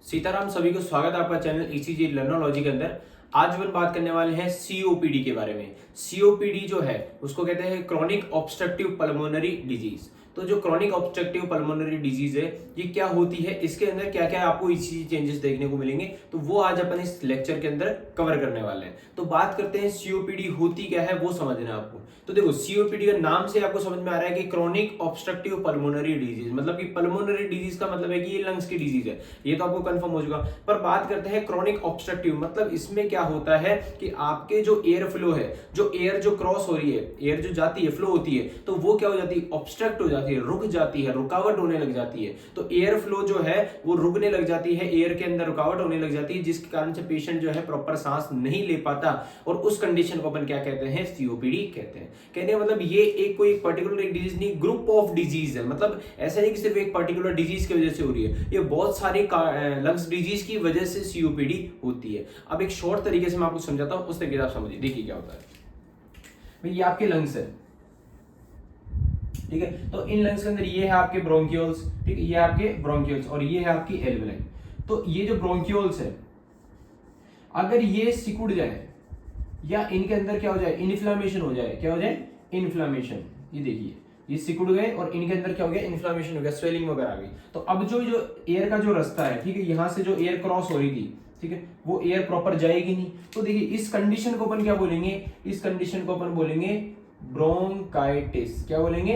सीताराम, सभी को स्वागत है आपका चैनल ईसीजी लर्नोलॉजी के अंदर। आज अपन बात करने वाले हैं सीओपीडी के बारे में। सीओपीडी जो है उसको कहते हैं क्रॉनिक ऑब्स्ट्रक्टिव पल्मोनरी डिजीज। तो जो क्रॉनिक ऑब्स्ट्रक्टिव पल्मोनरी डिजीज है ये क्या होती है, इसके अंदर क्या क्या आपको ईसीजी चेंजेस देखने को मिलेंगे, तो वो आज अपन इस लेक्चर के अंदर कवर करने वाले हैं। तो बात करते हैं सीओपीडी होती क्या है वो समझना है आपको। तो देखो, सीओपीडी का नाम से आपको समझ में आ रहा है कि क्रॉनिक ऑब्स्ट्रक्टिव पल्मोनरी डिजीज, मतलब कि पल्मोनरी डिजीज का मतलब है कि ये लंग्स की डिजीज है, ये तो आपको कंफर्म हो चुका। पर बात करते हैं क्रॉनिक ऑब्स्ट्रक्टिव, मतलब इसमें क्या होता है कि आपके जो एयर फ्लो है, जो एयर जो क्रॉस हो रही है, एयर जो जाती है, फ्लो होती है, तो वो क्या हो जाती है, ऑब्स्ट्रक्ट हो जाती है, रुक जाती है, रुकावट होने लग जाती है। तो एयर फ्लो जो है वो रुकने लग जाती है, एयर के अंदर रुकावट होने लग जाती है, जिसके कारण से पेशेंट जो है प्रॉपर सांस नहीं ले पाता, और उस कंडीशन को अपन क्या कहते हैं, सीओपीडी कहते हैं। कहने का मतलब ये एक कोई पर्टिकुलर एक डिजीज नहीं, ग्रुप ऑफ डिजीज है। मतलब ऐसा नहीं कि सिर्फ एक पर्टिकुलर डिजीज की वजह से हो रही है, ये बहुत सारी लंग्स डिजीज की वजह से सीओपीडी होती है। अब एक शॉर्ट तरीके से मैं आपको समझाता हूं, उस तरीके से आप समझिए। देखिए क्या होता है भाई, ये आपके लंग्स है, ठीक है। तो इन लंग्स के अंदर ये है आपके ब्रोंकियोल्स, ठीक है, ये आपके ब्रोंकियोल्स और ये है आपकी एल्वेलाई। तो ये जो ब्रोंकियोल्स है, अगर ये सिकुड़ जाए या इनके अंदर क्या हो जाए, इन्फ्लामेशन हो जाए, क्या हो जाए, इन्फ्लामेशन। ये देखिए, ये सिकुड़ गए और इनके अंदर क्या हो गया, इन्फ्लामेशन हो गया, स्वेलिंग वगैरह आ गई। तो अब जो जो एयर का जो रास्ता है, ठीक है, यहां से जो एयर क्रॉस हो रही थी, ठीक है, वो एयर प्रॉपर जाएगी नहीं। तो देखिए, इस कंडीशन को अपन क्या बोलेंगे, इस कंडीशन को अपन बोलेंगे ब्रोंकाइटिस। क्या बोलेंगे,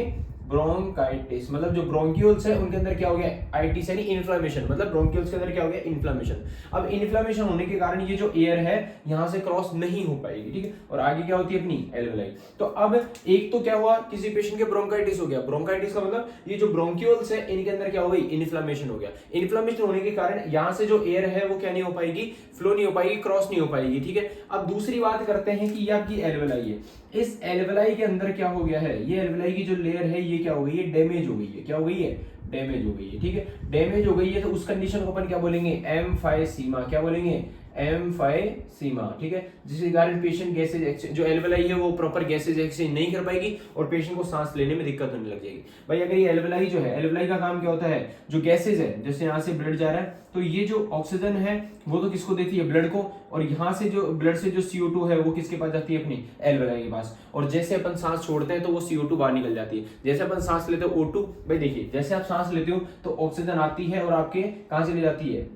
ब्रोंकाइटिस। मतलब जो ब्रोंक्यूल्स है उनके अंदर क्या हो गया, आइटिस यानी इन्फ्लेमेशन, मतलब ब्रोंक्यूल्स के अंदर क्या हो गया, इन्फ्लेमेशन। अब इन्फ्लेमेशन होने के कारण ये जो एयर है यहां से क्रॉस नहीं हो पाएगी, ठीक है, और आगे क्या होती है अपनी एल्वेलाई। तो अब एक तो क्या हुआ, किसी पेशेंट के ब्रोंकाइटिस हो गया। ब्रोंकाइटिस का मतलब ये जो ब्रोंक्यूल्स है इनके अंदर क्या हो गई, इन्फ्लेमेशन हो गया। इन्फ्लेमेशन होने के कारण यहां से जो एयर है वो क्या नहीं हो पाएगी, फ्लो नहीं हो पाएगी, क्रॉस नहीं हो पाएगी, ठीक है। अब दूसरी बात करते हैं कि ये आपकी एल्वेलाई है, इस एल्वेलाई के अंदर क्या हो गया है, ये एल्वेलाई की जो लेयर है ये क्या हो गई है, डैमेज हो गई है। क्या हो गई है, डैमेज हो गई है, ठीक है, डैमेज हो गई है। तो उस कंडीशन को अपन क्या बोलेंगे, एम्फाइसीमा। क्या बोलेंगे, एम्फाइसीमा, ठीक है, जिसके कारण पेशेंट गैसेज, जो एल्वेलाई है वो प्रॉपर गैसेज एक्सचेंज नहीं कर पाएगी और पेशेंट को सांस लेने में दिक्कत होने लग जाएगी। भाई अगर ये एल्वेलाई जो है, एल्वेलाई का काम क्या होता है, जो गैसेज है, जैसे यहाँ से ब्लड जा रहा है तो ये जो ऑक्सीजन है वो तो किसको देती है, ब्लड को, और यहाँ से जो ब्लड से जो CO2 है वो किसके पास जाती है, अपनी एल्वेलाई के पास। और जैसे अपन सांस छोड़ते हैं तो वो CO2 बाहर निकल जाती है। जैसे अपन सांस लेते हो O2, भाई देखिए, जैसे आप सांस लेते हो तो ऑक्सीजन आती है और आपके कहां से ले जाती है,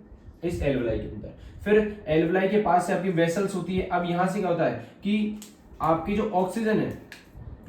इस एल्वेलाई के अंदर। फिर एल्वेलाई के पास से आपकी वेसल्स होती है। अब यहां से क्या होता है कि आपकी जो ऑक्सीजन है,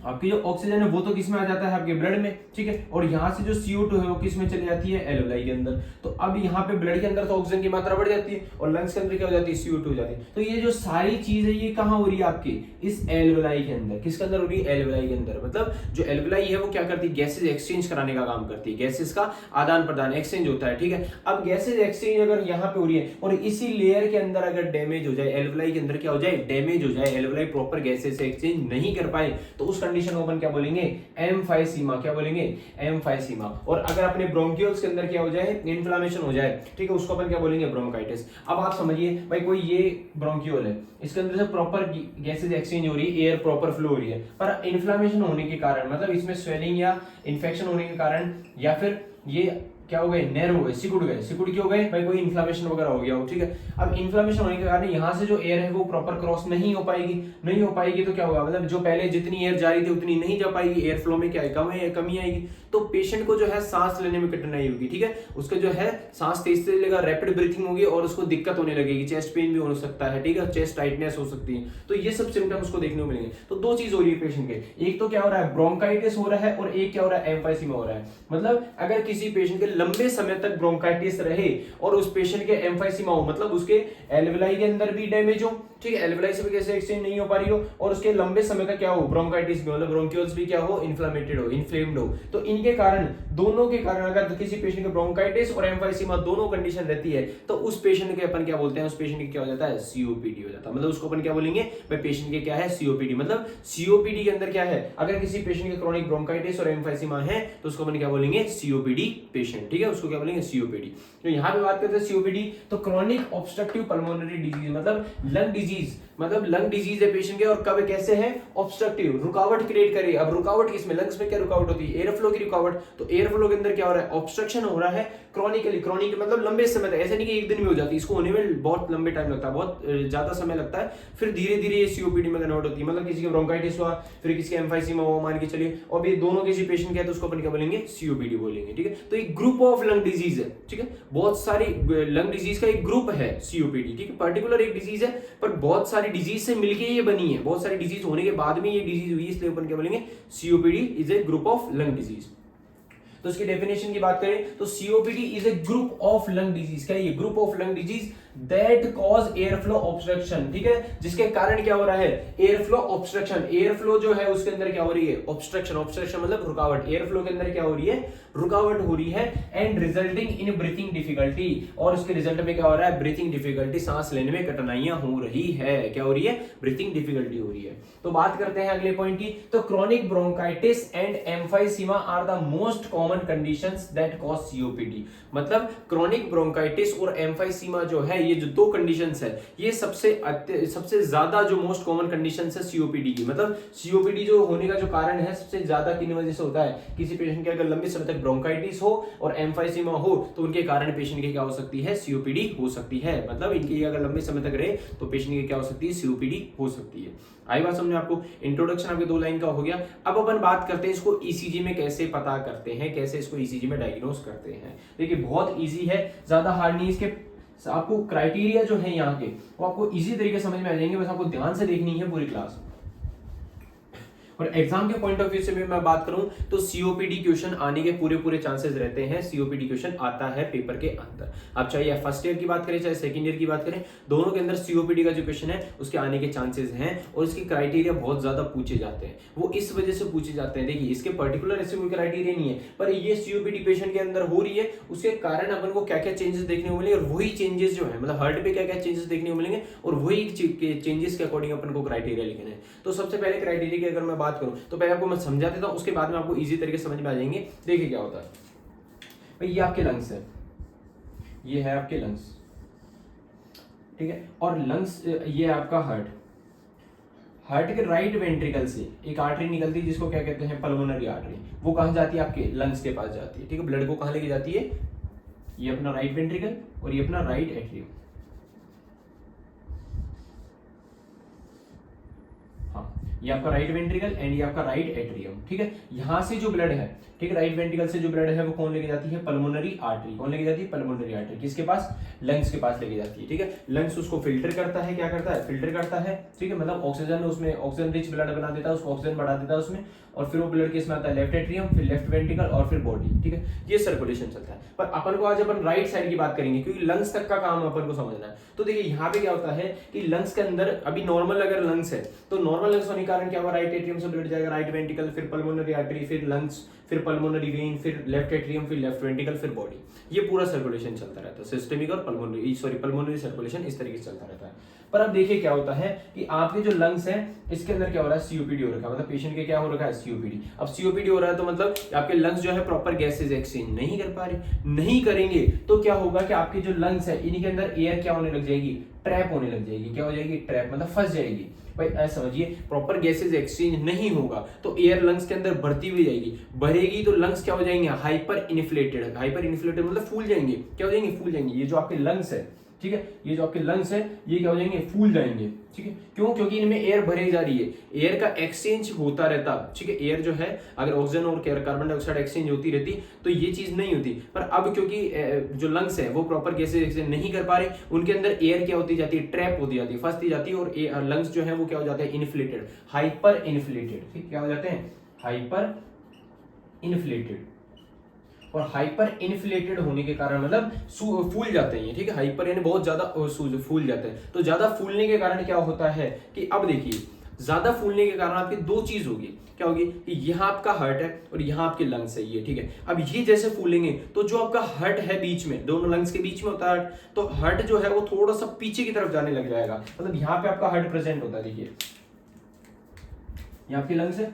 आपकी जो ऑक्सीजन है वो तो किस में आ जाता है, आपके ब्लड में, ठीक है, और यहाँ से जो CO2 है वो किस में चली जाती है, एल्वेलाई के अंदर। तो अब यहाँ पे ब्लड के अंदर तो ऑक्सीजन की मात्रा बढ़ जाती है और लंग्स के अंदर क्या हो जाती है, CO2 हो जाती है। तो ये जो सारी चीज है ये कहाँ हो रही है, आपकी इस एल्वेलाई के अंदर। किसके अंदर हो रही है, एल्वेलाई के अंदर। मतलब जो एल्वेलाई है वो क्या करती है, गैसेज एक्सचेंज कराने का काम करती है, गैसेज का आदान प्रदान, एक्सचेंज होता है, ठीक है। अब गैसेज एक्सचेंज अगर यहाँ पे हो रही है और इसी लेयर के अंदर अगर डैमेज हो जाए, एल्वेलाई के अंदर क्या हो जाए, डैमेज हो जाए, एल्वेलाई प्रॉपर गैसेज से एक्सचेंज नहीं कर पाए, तो उस कंडीशन को अपन क्या बोलेंगे, एम्फाइसीमा। क्या बोलेंगे, एम्फाइसीमा। और अगर अपने ब्रोंकियोल्स के अंदर क्या हो जाए, इन्फ्लेमेशन हो जाए, ठीक है, उसको अपन क्या बोलेंगे, ब्रोंकाइटिस। अब आप समझिए भाई, कोई ये ब्रोंकियोल है, इसके अंदर से प्रॉपर गैसेज एक्सचेंज हो रही है, एयर प्रॉपर फ्लो हो रही है, पर इन्फ्लेमेशन होने के कारण, मतलब इसमें स्वेलिंग या इन्फेक्शन होने के कारण, या फिर ये क्या हो गए, नैरो हो गए, सिकुड़ गए। सिकुड़ क्यों गए भाई, कोई इन्फ्लेमेशन वगैरह हो गया हो, ठीक है। अब इन्फ्लेमेशन होने के कारण यहाँ से जो एयर है वो प्रॉपर क्रॉस नहीं हो पाएगी, नहीं हो पाएगी तो क्या होगा, मतलब जो पहले जितनी एयर जा रही थी उतनी नहीं जा पाएगी, एयर फ्लो में क्या है, कमी आएगी। तो पेशेंट को जो है सांस लेने में कठिनाई होगी, ठीक है, उसके जो है सांस तेज से लेगा, रैपिड ब्रीथिंग होगी और उसको दिक्कत होने लगेगी, चेस्ट पेन भी हो सकता है, ठीक है, चेस्ट टाइटनेस हो सकती है। तो ये सब सिम्टम्स उसको देखने को मिलेंगे। तो दो चीज हो रही है पेशेंट के, एक तो क्या हो रहा है, ब्रोंकाइटिस हो रहा है, और एक क्या हो रहा है, एम्फाइसीमा हो रहा है। मतलब अगर किसी पेशेंट के लंबे समय तक ब्रोंकाइटिस रहे और उस पेशेंट के एम्फाइसीमा हो, मतलब उसके एल्वेलाई के अंदर भी डैमेज हो, ठीक है, एल्वेलाई से भी कैसे एक्सचेंज नहीं हो पा रही हो, और उसके लंबे समय तक क्या हो, ब्रोंकाइटिस भी, मतलब ब्रोंकियोल्स भी क्या हो, इन्फ्लेमेटेड हो, इन्फ्लेम्ड हो। तो इनके कारण, दोनों के कारण, अगर किसी पेशेंट के ब्रोंकाइटिस और एम्फाइसीमा दोनों कंडीशन रहती है तो उस पेशेंट के अपन क्या बोलते हैं, उस पेशेंट के क्या हो जाता है, सीओपीडी हो जाता है। मतलब उसको अपन क्या बोलेंगे भाई, पेशेंट के क्या है, सीओपीडी। मतलब सीओपीडी के अंदर क्या है, अगर किसी पेशेंट के क्रॉनिक ब्रोंकाइटिस और एम्फाइसीमा है तो उसको अपन क्या बोलेंगे, सीओपीडी पेशेंट। ऑब्स्ट्रक्शन, ठीक है, उसको क्या बोलेंगे सीओपीडी। तो यहाँ पे बात करते हैं सीओपीडी, तो क्रॉनिक ऑब्स्ट्रक्टिव पल्मोनरी डिजीज मतलब लंग डिजीज, मतलब लंग डिजीज है पेशेंट के और कब कैसे है ऑब्स्ट्रक्टिव, रुकावट क्रिएट करे। अब रुकावट किसमें, लंग्स में क्या रुकावट होती है, एयर फ्लो की रुकावट। तो एयर फ्लो के अंदर क्या हो रहा है, ऑब्स्ट्रक्शन हो रहा है क्रॉनिकली, क्रॉनिक मतलब लंबे समय तक, ऐसा नहीं कि एक दिन में हो जाती है, इसको होने में बहुत लंबे टाइम लगता है, बहुत ज्यादा समय लगता है, फिर धीरे धीरे ये सीओपीडी में कन्वर्ट होती है। मतलब किसी का ब्रोंकाइटिस हुआ, फिर किसी का एम्फाइसीमा हुआ, मान के चलिए, और ये दोनों किसी पेशेंट के है तो उसको अपन क्या बोलेंगे, सीओपीडी बोलेंगे, ठीक है। तो एक ग्रुप ऑफ लंग डिजीज है, ठीक है, बहुत सारी लंग डिजीज का एक ग्रुप है सीओपीडी, ठीक है, पर्टिकुलर एक डिजीज है पर बहुत सारी डिजीज से मिलके ये बनी है, बहुत सारी डिजीज होने के बाद में ये डिजीज हुई, इसलिए अपन क्या बोलेंगे, COPD is a group of lung disease. तो इसकी डेफिनेशन की बात करें तो COPD is a group of lung disease, क्या है ये, group of lung disease that cause air flow obstruction, ठीक है, जिसके कारण क्या हो रहा है, air flow obstruction, air flow जो है उसके अंदर क्या हो रही है, ऑब्स्ट्रक्शन, ऑब्स्ट्रक्शन मतलब रुकावट, एयर फ्लो के अंदर क्या हो रही है, रुकावट हो रही है, and resulting in breathing difficulty, और उसके रिजल्ट में क्या हो रहा है, ब्रीथिंग डिफिकल्टी, सांस लेने में कठिनाइयां हो रही है, क्या हो रही है, ब्रीथिंग डिफिकल्टी हो रही है। तो बात करते हैं अगले पॉइंट की, तो chronic bronchitis and emphysema are the most common conditions that cause COPD, मतलब क्रॉनिक ब्रोंकाइटिस और एम्फाइसीमा जो है, ये जो दो कंडीशंस है, ये सबसे ज्यादा जो मोस्ट कॉमन कंडीशंस है सीओपीडी की, मतलब सीओपीडी जो होने का जो कारण है सबसे ज्यादा किन वजह से होता है, किसी पेशेंट के अगर लंबे समय तक ब्रोंकाइटिस हो और एम्फाइसीमा हो तो उनके कारण पेशेंट की क्या हो सकती है, सीओपीडी हो सकती है, मतलब इनकी अगर लंबे समय तक रहे तो पेशेंट की क्या हो सकती है, सीओपीडी हो सकती है। आई बात समझे आपको, इंट्रोडक्शन आपके 2 लाइन का हो गया। अब अपन बात करते हैं इसको ईसीजी में कैसे पता करते हैं, कैसे इसको ईसीजी में डायग्नोस करते हैं। देखिए बहुत इजी है, ज्यादा हार्ड नहीं, इसके आपको क्राइटेरिया जो है यहाँ के वो आपको इजी तरीके से समझ में आ जाएंगे, बस आपको ध्यान से देखनी है पूरी क्लास। और एग्जाम के पॉइंट ऑफ व्यू से भी मैं बात करूं तो सीओपीडी क्वेश्चन आने के पूरे चांसेस रहते हैं, सीओपीडी क्वेश्चन आता है पेपर के अंदर। अब चाहे फर्स्ट ईयर की बात करें चाहे सेकंड ईयर की बात करें, दोनों के अंदर सीओपीडी का जो क्वेश्चन है उसके आने के चांसेस हैं, और इसके क्राइटेरिया बहुत ज्यादा पूछे जाते हैं। वो इस वजह से पूछे जाते हैं, देखिए इसके पर्टिकुलर ऐसे कोई क्राइटेरिया नहीं है, पर ये सीओपीडी पेशेंट के अंदर हो रही है, उसके कारण अपन को क्या क्या चेंजेस देखने को मिलेंगे, और वही चेंजेस जो है मतलब हार्ट पे क्या क्या चेंजेस देखने को मिलेंगे, और वही चेंजेस के अकॉर्डिंग अपन को क्राइटेरिया लिखना है। तो सबसे पहले क्राइटेरिया की अगर मैं बात करूं तो पहले मैं समझा देता हूं, उसके बाद में आपको इजी तरीके से समझ में आ जाएंगे। देखिए क्या होता है भाई, ये आपके लंग्स है, ये है आपके लंग्स, ठीक है, और लंग्स ये है आपका हार्ट, हार्ट के राइट वेंट्रिकल से एक आर्टरी निकलती है जिसको क्या कहते हैं, पल्मोनरी आर्टरी, वो कहां जाती है, आपके लंग्स के पास जाती है, ठीक है, ब्लड को कहां लेके जाती है, ये अपना राइट वेंट्रिकल और ये अपना राइट एट्रियम, ये आपका राइट वेंट्रिकल एंड ये आपका राइट एट्रियम, ठीक है। यहां से जो ब्लड है, ठीक है, राइट वेंट्रिकल से जो ब्लड है वो कौन लेके जाती है, पल्मोनरी आर्टरी, कौन लेके जाती है, पल्मोनरी आर्टरी, किसके पास, लंग्स के पास लेके जाती है, ठीक है। लंग्स उसको फिल्टर करता है, क्या करता है, फिल्टर करता है, ठीक है, मतलब ऑक्सीजन उसमें, ऑक्सीजन रिच ब्लड बना देता है, उसको ऑक्सीजन बढ़ा देता है उसमें, और फिर वो ब्लड किस में आता है, लेफ्ट एट्रियम, फिर लेफ्ट वेंट्रिकल और फिर बॉडी, ठीक है, ये सर्कुलेशन चलता है। पर अपन को आज अपन राइट साइड की बात करेंगे क्योंकि लंग्स तक का काम अपन को समझना है। तो देखिए यहाँ पे क्या होता है कि लंग्स के अंदर अभी नॉर्मल अगर लंग्स है तो नॉर्मल लंग्स होने के कारण क्या होगा, राइट एट्रियम से ब्लड जाएगा राइट वेंट्रिकल, फिर पल्मोनरी आर्टरी, फिर लंग्स, फिर पल्मोनरी वेन, फिर लेफ्ट एट्रियम, फिर लेफ्ट वेंट्रिकल, फिर बॉडी, ये पूरा सर्कुलेशन चलता रहता है, सिस्टेमिक और पल्मोनरी सर्कुलेशन इस तरीके से चलता रहता है। पर अब देखिए क्या होता है कि आपके जो लंग्स हैं इसके अंदर क्या हो रहा है, सीओपीडी हो रखा है, मतलब पेशेंट के क्या हो रखा है, सीओपीडी। अब सीओपीडी हो रहा है तो मतलब आपके लंग्स जो है प्रॉपर गैसेज एक्सचेंज नहीं कर पा रहे, नहीं करेंगे तो क्या होगा कि आपके जो लंग्स है इनके अंदर एयर क्या होने लग जाएगी, ट्रैप होने लग जाएगी, क्या हो जाएगी, ट्रैप मतलब फंस जाएगी। भाई ऐसा समझिए, प्रॉपर गैसेज एक्सचेंज नहीं होगा तो एयर लंग्स के अंदर बढ़ती हुई जाएगी, बढ़ेगी तो लंग्स क्या हो जाएंगे, हाइपर इन्फ्लेटेड, हाइपर इन्फ्लेटेड मतलब फूल जाएंगे, क्या हो जाएंगे, फूल जाएंगे। ये जो आपके लंग्स है, ठीक है, ये जो आपके लंग्स है ये क्या हो जाएंगे, फूल जाएंगे, ठीक है, क्यों, क्योंकि इनमें एयर भरी जा रही है, एयर का एक्सचेंज होता रहता, ठीक है, एयर जो है अगर ऑक्सीजन और कार्बन डाइऑक्साइड एक्सचेंज होती रहती तो ये चीज नहीं होती। पर अब क्योंकि जो लंग्स है वो प्रॉपर गैसेज एक्सचेंज नहीं कर पा रहे, उनके अंदर एयर क्या होती जाती है, ट्रैप होती जाती है, फंसती जाती है, और लंग्स जो है वो क्या हो जाते हैं, इन्फ्लेटेड, हाइपर इन्फ्लेटेड, ठीक, क्या हो जाते हैं, हाइपर इन्फ्लेटेड। और हाइपर इन्फ्लेटेड होने के कारण मतलब फूल जाते हैं, ठीक है, हाइपर यानी बहुत ज्यादा फूल जाते हैं। तो ज्यादा फूलने के कारण क्या होता है कि अब देखिए ज्यादा फूलने के कारण आपकी दो चीज होगी, क्या होगी कि यहाँ आपका हार्ट है और यहाँ आपके लंग्स है, ये ठीक है। अब ये जैसे फूलेंगे तो जो आपका हार्ट है बीच में, दोनों लंग्स के बीच में होता है, तो हार्ट जो है वो थोड़ा सा पीछे की तरफ जाने लग जाएगा, मतलब यहाँ पे आपका हार्ट प्रेजेंट होता है, देखिए यहाँ आपके लंग्स है,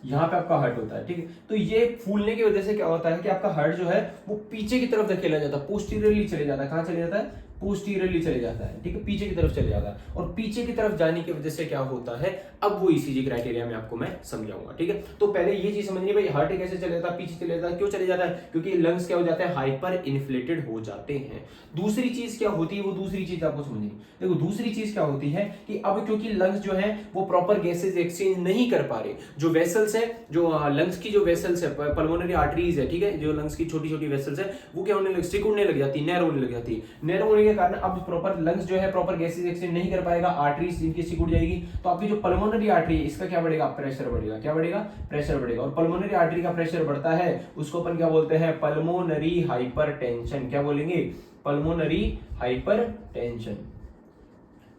यहाँ पे आपका हार्ट होता है, ठीक है। तो ये फूलने की वजह से क्या होता है कि आपका हार्ट जो है वो पीछे की तरफ धकेला जाता है, पोस्टीरियरली चले जाता है। कहाँ चले जाता है? पोस्टीरियरली चले जाता है, ठीक है, पीछे की तरफ चले जाता है। और पीछे की तरफ जाने की वजह से क्या होता है, अब वो ईसीजी क्राइटेरिया में आपको मैं समझाऊंगा, ठीक है। तो पहले ये चीज समझनी, भाई हार्ट कैसे चले जाता है, पीछे चले जाता है, क्यों चले जाता है? क्योंकि लंग्स क्या हो जाते हैं, हाइपर इन्फ्लेटेड हो जाते हैं। दूसरी चीज क्या होती है, वो दूसरी चीज आपको समझनी। देखो दूसरी चीज क्या होती है कि अब क्योंकि लंग्स जो है वो प्रॉपर गैसेज एक्सचेंज नहीं कर पा रहे, जो वेसल्स है, जो लंग्स की जो वेसल्स है, पल्मोनरी आर्टरीज है, ठीक है, जो लंग्स की छोटी छोटी वेसल्स है, वो क्या होने लग, सिकुड़ने लग जाती है, नैरो होने लग जाती है। नैरो होने के कारण अब प्रॉपर लंग्स जो है प्रॉपर गैसेज एक्सचेंज नहीं कर पाएगा, आर्टरीज इनकी सिकुड़ जाएगी, तो आपकी जो पल्मोनरी आर्टरी है इसका क्या बढ़ेगा, प्रेशर बढ़ेगा। क्या बढ़ेगा? प्रेशर बढ़ेगा। और पल्मोनरी आर्टरी का प्रेशर बढ़ता है, उसको अपन क्या बोलते हैं, पल्मोनरी हाइपरटेंशन। क्या बोलेंगे? Pulmonary hypertension.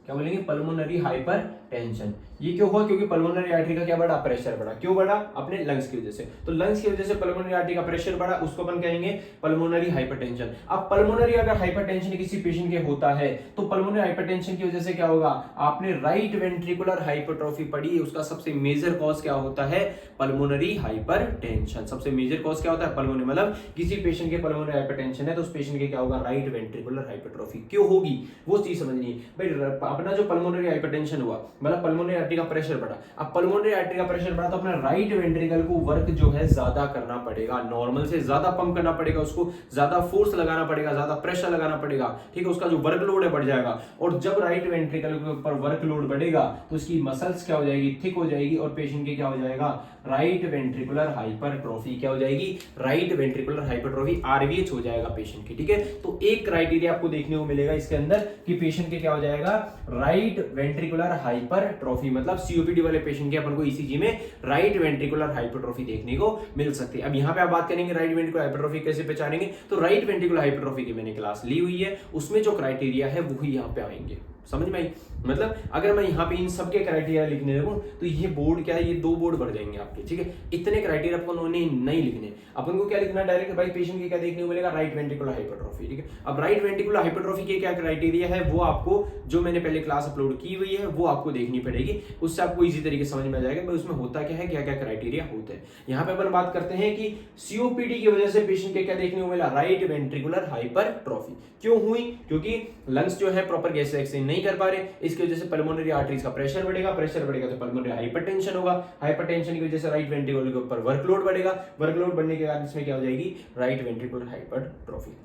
क्या बोलेंगे? Pulmonary hypertension. ये क्यों हुआ? क्योंकि पल्मोनरी आर्टरी का क्या बढ़ा, प्रेशर बढ़ा। क्यों बढ़ा? अपने लंग्स की वजह से। तो लंग्स की वजह से पल्मोनरी आर्टरी का प्रेशर बढ़ा, उसको अपन कहेंगे पल्मोनरी हाइपरटेंशन। अब पल्मोनरी अगर हाइपरटेंशन किसी पेशेंट के होता है तो पल्मोनरी हाइपरटेंशन की वजह से क्या होगा, आपने राइट वेंट्रिकुलर हाइपरट्रॉफी पढ़ी है, उसका सबसे मेजर कॉज क्या होता है, पल्मोनरी हाइपरटेंशन। सबसे मेजर कॉज क्या होता है, पल्मोनरी, मतलब किसी पेशेंट के पल्मोनरी हाइपरटेंशन है तो उस पेशेंट के क्या होगा, राइट वेंट्रिकुलर हाइपरट्रॉफी। क्यों होगी वो चीज समझनी है भाई। अपना जो पल्मोनरी हाइपरटेंशन हुआ, मतलब पल्मोनरी आर्टरी का प्रेशर बढ़ा। अब पल्मोनरी आर्टरी का प्रेशर बढ़ा तो अपना राइट वेंट्रिकल को वर्क जो है ज्यादा करना पड़ेगा, नॉर्मल से ज्यादा पंप करना पड़ेगा, उसको ज्यादा फोर्स लगाना पड़ेगा, ज्यादा प्रेशर लगाना पड़ेगा, ठीक है, उसका जो वर्कलोड है बढ़ जाएगा। और जब राइट वेंट्रिकल के ऊपर वर्कलोड बढ़ेगा तो उसकी मसल्स क्या हो जाएगी, थिक हो जाएगी, और पेशेंट के क्या हो जाएगा, राइट वेंट्रिकुलर हाइपरट्रॉफी। क्या हो जाएगी, राइट वेंट्रिकुलर हाइपरट्रॉफी, आरवीएच हो जाएगा पेशेंट की, ठीक है। तो एक क्राइटेरिया आपको देखने को मिलेगा इसके अंदर कि पेशेंट के क्या हो जाएगा, राइट वेंट्रिकुलर हाइपरट्रॉफी, मतलब सीओपीडी वाले पेशेंट के अपन को ईसीजी में राइट वेंट्रिकुलर हाइपरट्रॉफी देखने को मिल सकती है। अब यहाँ पे आप बात करेंगे राइट वेंट्रिकुलर हाइपरट्रॉफी कैसे पहचानेंगे, तो राइट वेंट्रिकुलर हाइपरट्रॉफी की मैंने क्लास ली हुई है, उसमें जो क्राइटेरिया है वही यहाँ पे आएंगे, समझ में आई। मतलब अगर मैं यहाँ पे इन सब के क्राइटेरिया लिखने लगूं तो ये बोर्ड क्या है, ये 2 बोर्ड भर जाएंगे आपके, ठीक है। इतने क्राइटेरिया अपन उन्होंने नहीं लिखने, अपन को क्या लिखना डायरेक्ट, भाई पेशेंट के क्या देखने को मिलेगा, राइट वेंट्रिकुलर हाइपरट्रॉफी, ठीक है। अब राइट वेंट्रिकुलर हाइपरट्रॉफी के क्या क्राइटेरिया है वो आपको, जो मैंने पहले क्लास अपलोड की हुई है वो आपको देखनी पड़ेगी, उससे आपको इजी तरीके से समझ में आ जाएगा भाई उसमें होता क्या है, क्या क्या क्राइटेरिया होते हैं। यहाँ पे अपन बात करते हैं कि सीओपीडी की वजह से पेशेंट के क्या देखने को मिला, राइट वेंट्रिकुलर हाइपरट्रॉफी। क्यों हुई? क्योंकि लंग्स जो है प्रॉपर गैस एक्सचेंज नहीं कर पा रहे, इसकी वजह से पल्मोनरी आर्टरीज का प्रेशर बढ़ेगा, प्रेशर बढ़ेगा तो पल्मोनरी हाइपरटेंशन होगा, हाइपरटेंशन की वजह से राइट वेंट्रिकल के ऊपर वर्कलोड बढ़ेगा, वर्कलोड बढ़ने के बाद इसमें क्या हो जाएगी, राइट वेंट्रिकुलर हाइपरट्रॉफी।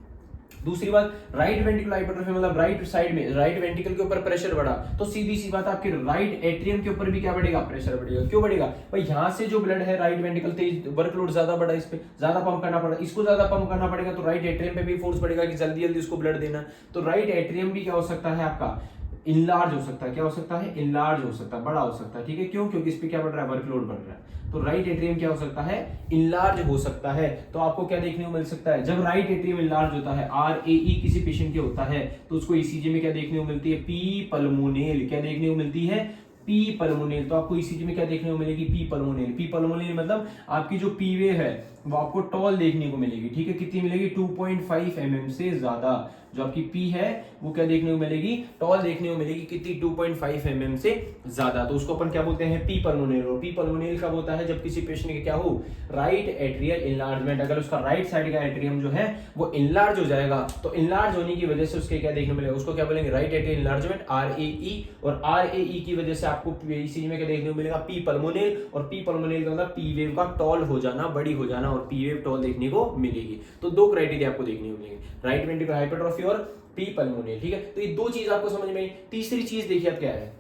दूसरी बात, राइट वेंट्रिकुलर हाइपरट्रॉफी मतलब राइट साइड में, राइट वेंट्रिकल के ऊपर प्रेशर बढ़ा तो सीधी सी बात आपके राइट एट्रियम के ऊपर भी क्या बढ़ेगा, प्रेशर बढ़ेगा। क्यों बढ़ेगा भाई, यहां से जो ब्लड है राइट वेंट्रिकल तेज, वर्कलोड ज्यादा बढ़ा, इस पे ज्यादा पंप करना पड़ा, इसको ज्यादा पंप करना पड़ेगा तो राइट एट्रियम पे भी फोर्स बढ़ेगा कि जल्दी जल्दी उसको ब्लड देना। तो राइट एट्रियम भी क्या हो सकता है आपका, इनलार्ज हो सकता है। क्या हो सकता है, इनलार्ज हो सकता है, बड़ा हो सकता है, ठीक है। क्यों? क्योंकि इस पे क्या बढ़ रहा है, वर्कलोड बढ़ रहा है। तो राइट एट्रियम क्या हो सकता है, इनलार्ज हो सकता है। तो आपको क्या देखने को मिल सकता है, जब राइट एट्रियम इनलार्ज होता है, आरएई किसी पेशेंट के होता है तो उसको ईसीजी में क्या देखने को मिलती है, पी पल्मोनेल। क्या देखने को मिलती है, पी पल्मोनेल। तो आपको ईसीजी में क्या देखने को मिलेगी, पी पल्मोनेल। पी पल्मोनेल मतलब आपकी जो पी वे है वो आपको टॉल देखने को मिलेगी, ठीक है। कितनी मिलेगी, 2.5 mm से ज्यादा। जो आपकी पी है वो क्या देखने को मिलेगी, टॉल देखने को मिलेगी, कितनी, 2.5 mm से ज्यादा। तो उसको अपन क्या बोलते हैं, पी पल्मोनेल। और पी पल्मोनेल कब होता है, जब किसी पेशेंट के क्या हो, राइट एट्रियल इनलार्जमेंट। अगर उसका राइट साइड का एट्रियम जो है वो इनलार्ज हो जाएगा तो इनलार्ज होने की वजह से उसके क्या देखने को मिलेगा, उसको क्या बोलेंगे, राइट एट्रियल इनलार्जमेंट, आरएई। और आरएई की वजह से आपको इसी में क्या देखने को मिलेगा, पी पल्मोनेल। और पी पल्मोनेल का मतलब पी वेव का टॉल हो जाना, बड़ी हो जाना, और पी वेव टॉल देखने को मिलेगी। तो 2 क्राइटेरिया आपको देखने को मिलेंगे, राइट वेंट्रिकुलर हाइपरट्रॉफी और पी पल्मोनेल, ठीक है। तो ये 2 चीज आपको समझ में आई। तीसरी चीज देखिए अब क्या है,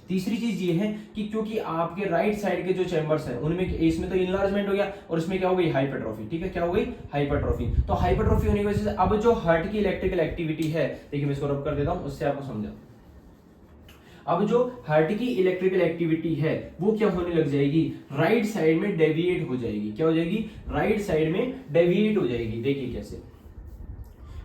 तीसरी चीज ये है कि क्योंकि आपके राइट साइड के जो चैम्बर्स हैं उनमें, इसमें तो इनलार्जमेंट हो गया और इसमें क्या हो गई, हाइपरट्रॉफी, ठीक है। क्या हो गई, हाइपरट्रॉफी। तो हाइपरट्रॉफी होने की वजह से अब जो हार्ट की इलेक्ट्रिकल एक्टिविटी है, देखिए मैं इसको रब कर देता हूं, उससे आपको समझा। अब जो हार्ट की इलेक्ट्रिकल एक्टिविटी है वो क्या होने लग जाएगी, राइट साइड में डेविएट हो जाएगी। क्या हो जाएगी, राइट साइड में डेविएट हो जाएगी। देखिए कैसे,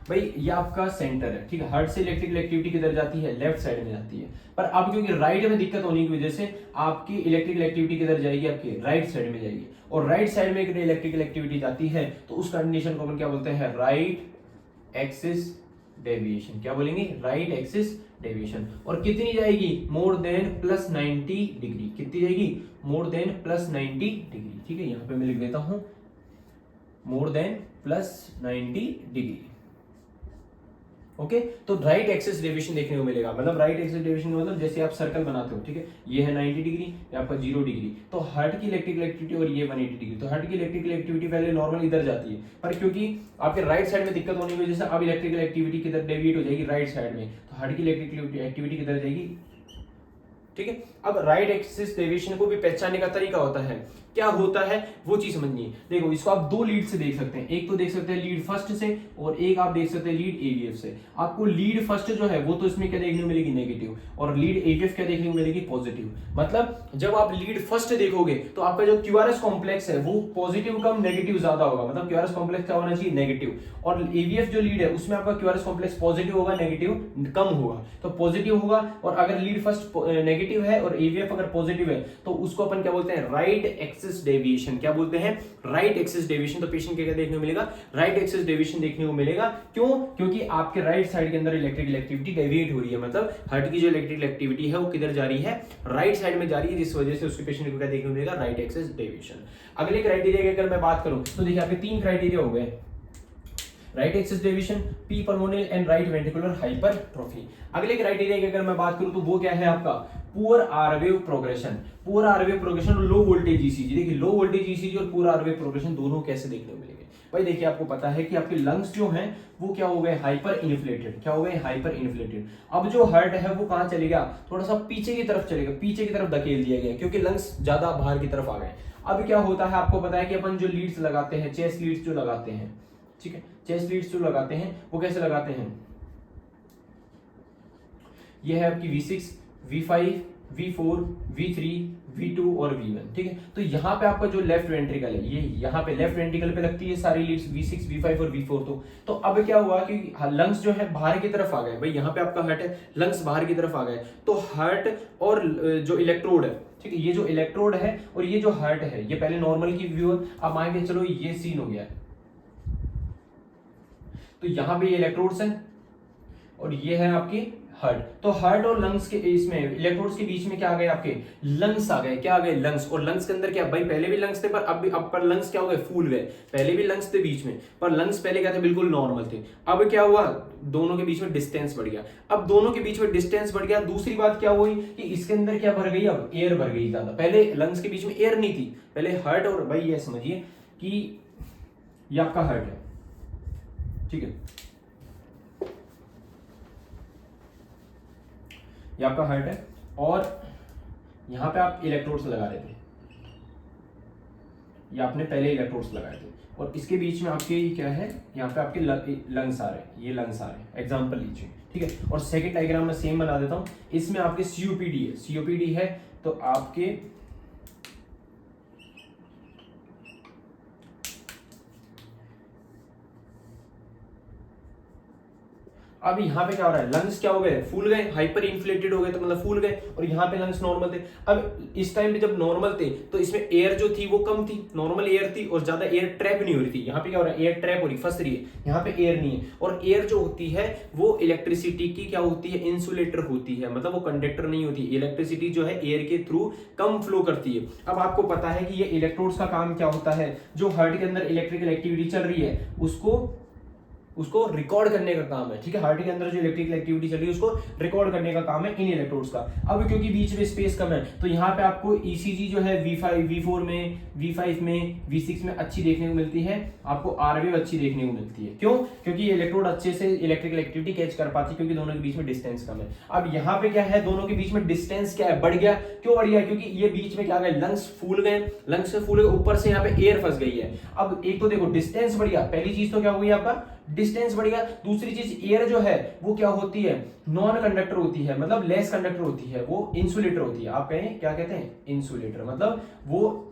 भाई ये आपका सेंटर है, ठीक है। हार्ट से इलेक्ट्रिकल एक्टिविटी किधर जाती है, लेफ्ट साइड में जाती है। पर अब क्योंकि राइट में दिक्कत होने की वजह से आपकी इलेक्ट्रिकल एक्टिविटी किधर जाएगी, आपके राइट साइड में जाएगी। और राइट साइड में इलेक्ट्रिकल एक्टिविटी जाती है तो उस कंडीशन को हम क्या बोलते हैं, राइट एक्सिस डेविएशन, क्या बोलेंगे, राइट एक्सिस डेविएशन। और कितनी जाएगी, मोर देन प्लस 90 डिग्री, कितनी जाएगी, मोर देन प्लस 90 डिग्री। ठीक है, यहां पे मैं लिख देता हूं more than plus 90 degree. Okay, तो राइट एक्सिस डेविएशन देखने को मिलेगा। मतलब राइट एक्सिस डेविएशन मतलब जैसे आप सर्कल बनाते हो, ठीक है, ये है 90 डिग्री, ये आपका 0 डिग्री, तो हार्ट की इलेक्ट्रिकल एक्टिविटी और ये 180 डिग्री। तो हार्ट की इलेक्ट्रिकल एक्टिविटी पहले नॉर्मल इधर जाती है, पर क्योंकि आपके राइट साइड में दिक्कत होने की वजह से अब इलेक्ट्रिकल एक्टिविटी किधर डेविएट हो जाएगी, राइट साइड में, तो हार्ट की इलेक्ट्रिकल एक्टिविटी किधर जाएगी। ठीक है, अब राइट एक्सिस डेविएशन को भी पहचानने का तरीका होता है, क्या होता है वो चीज समझनी है। देखो, इसको आप दो लीड से देख सकते हैं, एक तो देख सकते हैं लीड फर्स्ट से और एक आप देख सकते हैं लीड एवीएफ से। आपको लीड फर्स्ट जो है वो तो इसमें क्या देखने को मिलेगी, नेगेटिव, और लीड एवीएफ क्या देखने को मिलेगी, पॉजिटिव। मतलब जब आप लीड फर्स्ट देखोगे तो आपका जो क्यूआरएस कॉम्प्लेक्स है वो पॉजिटिव कम नेगेटिव ज्यादा होगा, मतलब क्यूआरएस कॉम्प्लेक्स क्या होना चाहिए, नेगेटिव। और एवीएफ जो लीड है उसमें आपका क्यूआरएस कॉम्प्लेक्स पॉजिटिव होगा, नेगेटिव कम होगा, तो पॉजिटिव होगा। और अगर लीड फर्स्ट नेगेटिव है और एवीएफ अगर पॉजिटिव है तो उसको अपन क्या बोलते हैं, राइट एक्सिस डेविएशन। क्या बोलते हैं, राइट एक्सिस डेविएशन। तो पेशेंट क्या देखने को मिलेगा, राइट एक्सिस डेविएशन देखने को मिलेगा। क्यों, क्योंकि आपके राइट साइड के अंदर इलेक्ट्रिकल एक्टिविटी डेविएट हो रही है, मतलब हार्ट की जो इलेक्ट्रिकल एक्टिविटी है वो किधर जा रही है, राइट साइड में जा रही है, जिस वजह से उसके पेशेंट को क्या देखने को मिलेगा, राइट एक्सिस डेविएशन। अगले क्राइटेरिया की अगर मैं बात करूं तो देखिए आपके तीन क्राइटेरिया हो गए, right axis deviation, P pulmonale and right ventricular hypertrophy. अगले क्राइटेरिया की अगर मैं बात करूं तो वो क्या है आपका, poor R wave progression. Poor R wave progression और लो वोल्टेज ईसीजी। देखिए लो वोल्टेज ईसीजी और पुअर आर वेव प्रोग्रेशन दोनों कैसे देखने को मिलेंगे भाई। देखिए आपको पता है कि आपके लंग्स जो हैं वो क्या हो गए, हाइपर इन्फ्लेटेड। क्या हो गए, हाइपर इन्फ्लेटेड। अब जो हार्ट है वो कहां चलेगा, थोड़ा सा पीछे की तरफ चलेगा, पीछे की तरफ धकेल दिया गया क्योंकि लंग्स ज्यादा बाहर की तरफ आ गए। अब क्या होता है, आपको पता है कि अपन जो लीड्स लगाते हैं, चेस्ट लीड्स जो लगाते हैं, ठीक है, चेस्ट लीड्स जो लगाते हैं वो कैसे लगाते हैं, ये है आपकी V6, V5, V4, V3, V2 और V1। ठीक है, तो यहाँ पे आपका जो लेफ्ट वेंट्रिकल है, ये यहाँ पे लेफ्ट वेंट्रिकल पे लगती है सारी लीड्स, V6, V5 और V4। तो अब क्या हुआ कि लंग्स जो है बाहर की तरफ आ गए भाई, यहाँ पे आपका हार्ट है, लंग्स बाहर की तरफ आ गए, तो हार्ट और जो इलेक्ट्रोड है, ठीक है, ये जो इलेक्ट्रोड है और ये जो हार्ट है, ये पहले नॉर्मल की व्यू है। अब मान के चलो ये सीन हो गया, तो यहाँ पे ये इलेक्ट्रोड्स हैं और ये है आपकी हार्ट। तो हार्ट और लंग्स के इसमें इलेक्ट्रोड्स के बीच में क्या आ गए, आपके लंग्स आ गए। क्या आ गए, लंग्स। और लंग्स के अंदर क्या भाई, पहले भी लंग्स थे पर अब पर लंग्स क्या हो गए, फूल गए। पहले भी लंग्स थे बीच में, पर लंग्स पहले क्या थे, बिल्कुल नॉर्मल थे। अब क्या हुआ, दोनों के बीच में डिस्टेंस बढ़ गया। अब दोनों के बीच में डिस्टेंस बढ़ गया, दूसरी बात क्या हुई कि इसके अंदर क्या भर गई, अब एयर भर गई ज्यादा। पहले लंग्स के बीच में एयर नहीं थी, पहले हार्ट और भाई ये समझिए कि ये आपका हार्ट है, ठीक है, ये आपका हार्ट है और यहां पे आप इलेक्ट्रोड्स लगा रहे थे, ये आपने पहले इलेक्ट्रोड्स लगाए थे, और इसके बीच में आपके क्या है, यहाँ पे आपके लंग्स आ रहे हैं, ये लंग्स आ रहे हैं, एग्जांपल लीजिए, ठीक है। और सेकंड डायग्राम में सेम बना देता हूं, इसमें आपके सीओपीडी है, सीओपीडी है तो आपके अब यहाँ पे क्या हो रहा है, लंग्स क्या हो गए, फूल गए, हाइपर इन्फ्लेटेड हो गए, तो मतलब फूल गए, और यहाँ पे लंग्स नॉर्मल थे। अब इस टाइम पे जब नॉर्मल थे तो इसमें एयर जो थी वो कम थी, नॉर्मल एयर थी और ज्यादा एयर ट्रैप नहीं हो रही थी। यहाँ पे क्या हो रहा है, एयर ट्रैप हो रही, फंस रही है, यहाँ पे एयर नहीं है। और एयर जो होती है वो इलेक्ट्रिसिटी की क्या होती है, इंसुलेटर होती है, मतलब वो कंडक्टर नहीं होती। इलेक्ट्रिसिटी जो है एयर के थ्रू कम फ्लो करती है। अब आपको पता है कि ये इलेक्ट्रोड्स का काम क्या होता है, जो हार्ट के अंदर इलेक्ट्रिकल एक्टिविटी चल रही है उसको रिकॉर्ड करने का काम है, ठीक है। हार्ट के अंदर जो इलेक्ट्रिकल एक्टिविटी चल रही है उसको रिकॉर्ड करने का काम है इन इलेक्ट्रोड्स का। अब क्योंकि बीच में स्पेस कम है तो यहाँ पे आपको ईसीजी जो है V5, V4 में, V5 में, V6 में अच्छी देखने को मिलती है, आपको आरवेव अच्छी देखने को मिलती है। क्यों, क्योंकि ये इलेक्ट्रोड अच्छे से इलेक्ट्रिकल एक्टिविटी कैच कर पाती है, क्योंकि दोनों के बीच में डिस्टेंस कम है। अब यहाँ पे क्या है, दोनों के बीच में डिस्टेंस क्या है, बढ़ गया। क्यों बढ़ गया, क्योंकि ये बीच में क्या गए, लंग्स फूल गए, लंग्स से फूल गए, ऊपर से यहाँ पे एयर फंस गई है। अब एक तो देखो डिस्टेंस बढ़ गया, पहली चीज तो क्या हुई आपका, डिस्टेंस बढ़ गया। दूसरी चीज एयर जो है वो क्या होती है, नॉन कंडक्टर होती है, मतलब लेस कंडक्टर होती है, वो इंसुलेटर होती है। आप कहें क्या कहते हैं, इंसुलेटर, मतलब वो